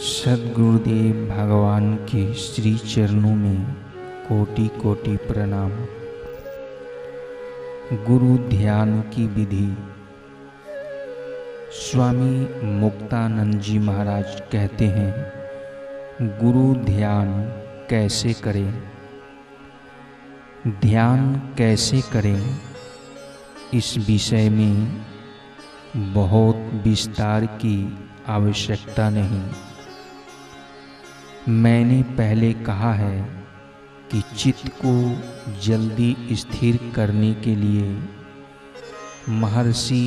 सद्गुरुदेव भगवान के श्री चरणों में कोटि कोटि प्रणाम। गुरु ध्यान की विधि। स्वामी मुक्तानंद जी महाराज कहते हैं, गुरु ध्यान कैसे करें। ध्यान कैसे करें, इस विषय में बहुत विस्तार की आवश्यकता नहीं। मैंने पहले कहा है कि चित्त को जल्दी स्थिर करने के लिए महर्षि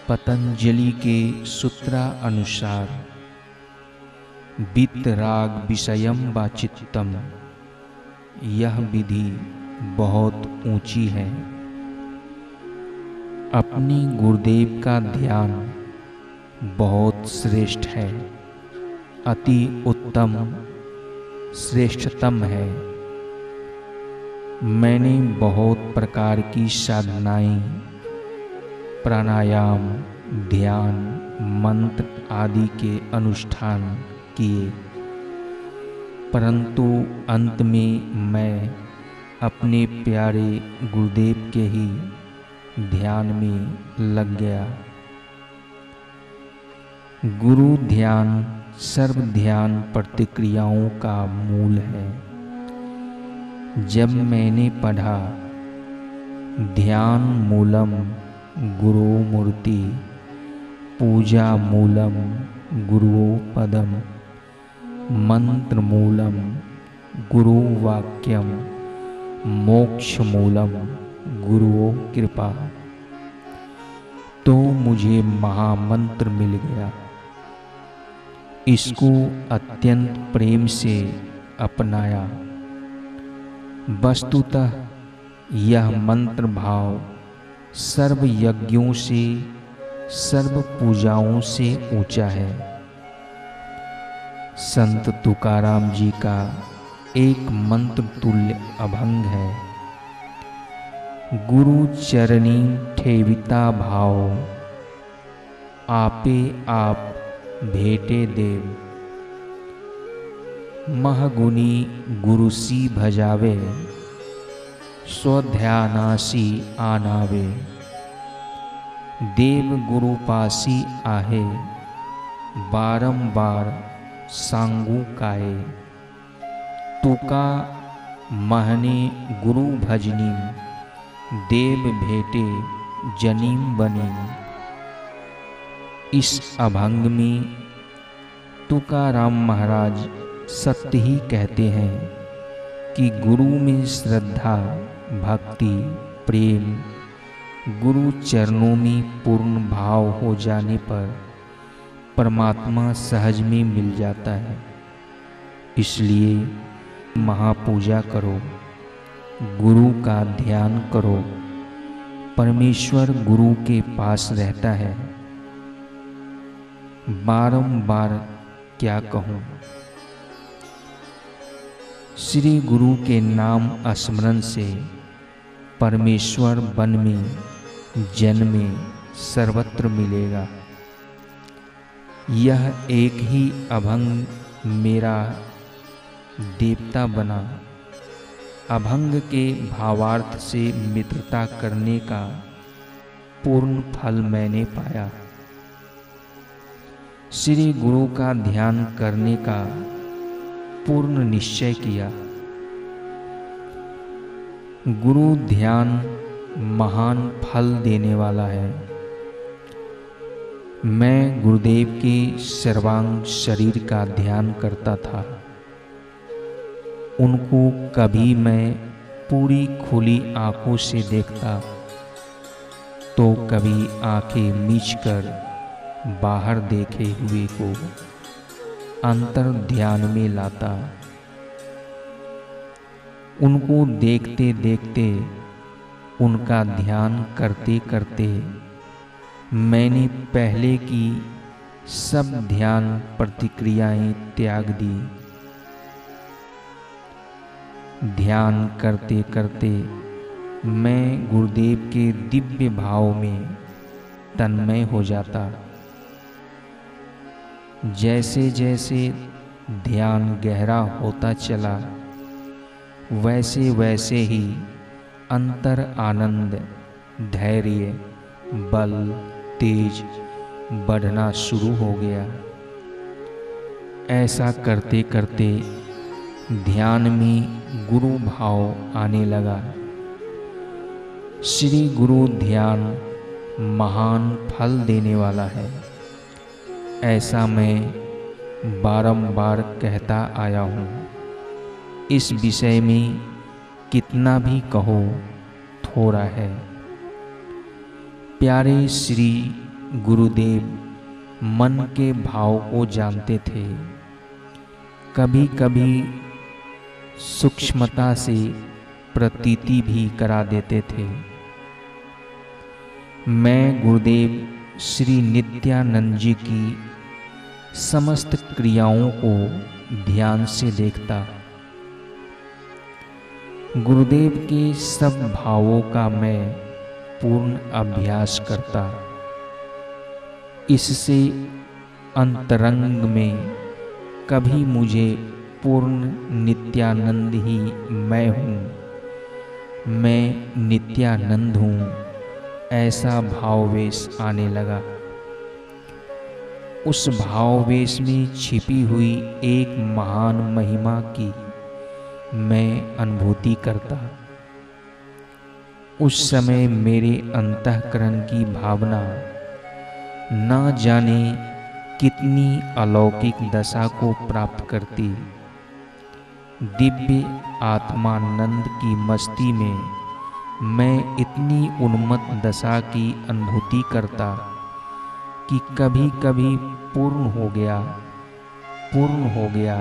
पतंजलि के सूत्रा अनुसार वितराग विषयम वा चित्तम, यह विधि बहुत ऊंची है। अपने गुरुदेव का ध्यान बहुत श्रेष्ठ है, अति उत्तम श्रेष्ठतम है। मैंने बहुत प्रकार की साधनाएं, प्राणायाम, ध्यान, मंत्र आदि के अनुष्ठान किए, परंतु अंत में मैं अपने प्यारे गुरुदेव के ही ध्यान में लग गया। गुरु ध्यान सर्व ध्यान प्रतिक्रियाओं का मूल है। जब मैंने पढ़ा ध्यान मूलम गुरु मूर्ति, पूजा मूलम गुरु पदम, मंत्र मूलम गुरु वाक्यम, मोक्ष मूलम गुरु कृपा, तो मुझे महामंत्र मिल गया। इसको अत्यंत प्रेम से अपनाया। वस्तुतः यह मंत्र भाव सर्व यज्ञों से, सर्व पूजाओं से ऊंचा है। संत तुकाराम जी का एक मंत्र तुल्य अभंग है, गुरु चरणी ठेविता भाव, आपे आप भेटे देव, महगुनी गुरुसी भजावे, स्वध्यानासी आनावे, देव गुरु पासी आहे, बारंबार सांगू काए, तुका महने गुरु भजनी, देव भेटे जनीम बनी। इस अभंग में तुकाराम महाराज सत्य ही कहते हैं कि गुरु में श्रद्धा, भक्ति, प्रेम, गुरु चरणों में पूर्ण भाव हो जाने पर परमात्मा सहज में मिल जाता है। इसलिए महापूजा करो, गुरु का ध्यान करो। परमेश्वर गुरु के पास रहता है। बारंबार क्या कहूँ, श्री गुरु के नाम स्मरण से परमेश्वर वन में, जन में, सर्वत्र मिलेगा। यह एक ही अभंग मेरा देवता बना। अभंग के भावार्थ से मित्रता करने का पूर्ण फल मैंने पाया। श्री गुरु का ध्यान करने का पूर्ण निश्चय किया। गुरु ध्यान महान फल देने वाला है। मैं गुरुदेव के सर्वांग शरीर का ध्यान करता था। उनको कभी मैं पूरी खुली आंखों से देखता, तो कभी आंखें मीचकर बाहर देखे हुए को अंतर ध्यान में लाता। उनको देखते देखते, उनका ध्यान करते करते मैंने पहले की सब ध्यान प्रतिक्रियाएं त्याग दी। ध्यान करते करते मैं गुरुदेव के दिव्य भाव में तन्मय हो जाता। जैसे जैसे ध्यान गहरा होता चला, वैसे वैसे ही अंतर आनंद, धैर्य, बल, तेज बढ़ना शुरू हो गया। ऐसा करते करते ध्यान में गुरु भाव आने लगा। श्री गुरु ध्यान महान फल देने वाला है, ऐसा मैं बारंबार कहता आया हूँ। इस विषय में कितना भी कहो थोड़ा है। प्यारे श्री गुरुदेव मन के भाव को जानते थे। कभी कभी सूक्ष्मता से प्रतीति भी करा देते थे। मैं गुरुदेव श्री नित्यानंद जी की समस्त क्रियाओं को ध्यान से देखता। गुरुदेव के सब भावों का मैं पूर्ण अभ्यास करता। इससे अंतरंग में कभी मुझे पूर्ण नित्यानंद ही मैं हूँ, मैं नित्यानंद हूँ, ऐसा भाववेश आने लगा। उस भाववेश में छिपी हुई एक महान महिमा की मैं अनुभूति करता। उस समय मेरे अंतःकरण की भावना न जाने कितनी अलौकिक दशा को प्राप्त करती। दिव्य आत्मानंद की मस्ती में मैं इतनी उन्मत्त दशा की अनुभूति करता कि कभी कभी पूर्ण हो गया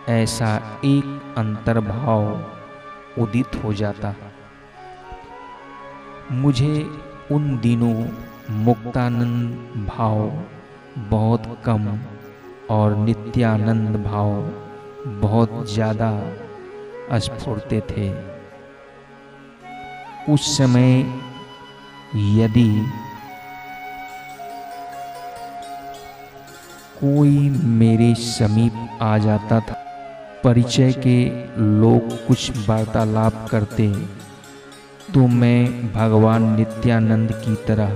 ऐसा एक अंतर्भाव उदित हो जाता। मुझे उन दिनों मुक्तानंद भाव बहुत कम और नित्यानंद भाव बहुत ज़्यादा स्फुरते थे। उस समय यदि कोई मेरे समीप आ जाता था, परिचय के लोग कुछ वार्तालाप करते, तो मैं भगवान नित्यानंद की तरह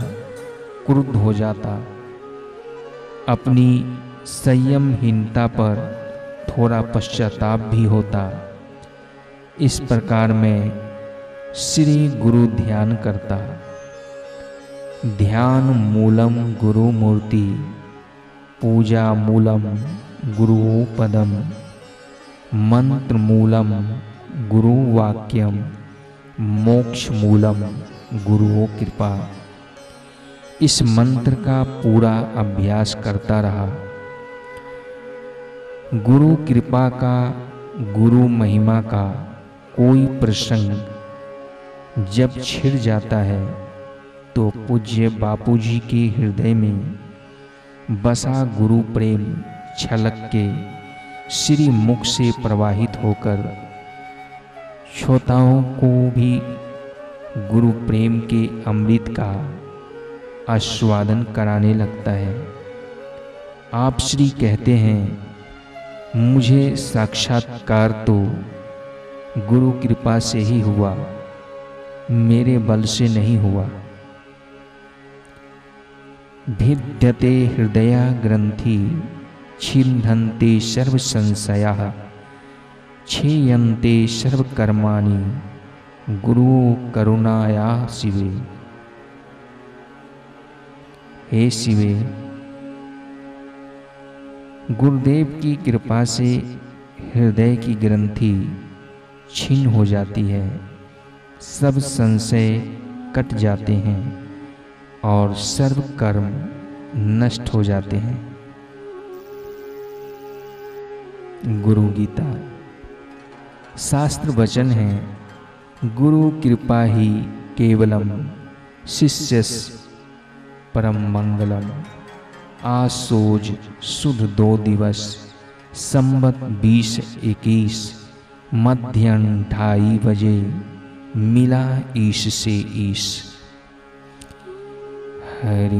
क्रुद्ध हो जाता। अपनी संयमहीनता पर थोड़ा पश्चाताप भी होता। इस प्रकार मैं श्री गुरु ध्यान करता। ध्यान मूलम गुरु मूर्ति, पूजा मूलम गुरु पदम, मंत्र मूलम गुरु वाक्यम, मोक्ष मूलम गुरु कृपा। इस मंत्र का पूरा अभ्यास करता रहा। गुरु कृपा का, गुरु महिमा का कोई प्रसंग जब छिड़ जाता है तो पूज्य बापूजी के हृदय में बसा गुरु प्रेम छलक के श्री मुख से प्रवाहित होकर श्रोताओं को भी गुरु प्रेम के अमृत का आस्वादन कराने लगता है। आप श्री कहते हैं, मुझे साक्षात्कार तो गुरु कृपा से ही हुआ, मेरे बल से नहीं हुआ। भिद्यते हृदय ग्रंथि, छिन्धन्ते सर्व संशयाः, क्षेयन्ते सर्व कर्माणि, गुरु करुणाया शिवे। हे शिवे, गुरुदेव की कृपा से हृदय की ग्रंथि छीन हो जाती है, सब संशय कट जाते हैं और सर्व कर्म नष्ट हो जाते हैं। गुरु गीता। शास्त्र वचन है, गुरु कृपा ही केवलम, शिष्यस परम मंगलम। आसोज सुध 2 दिवस, संवत 2021, मध्याह्न 2:30 बजे, मिला ईश से ईश। हरि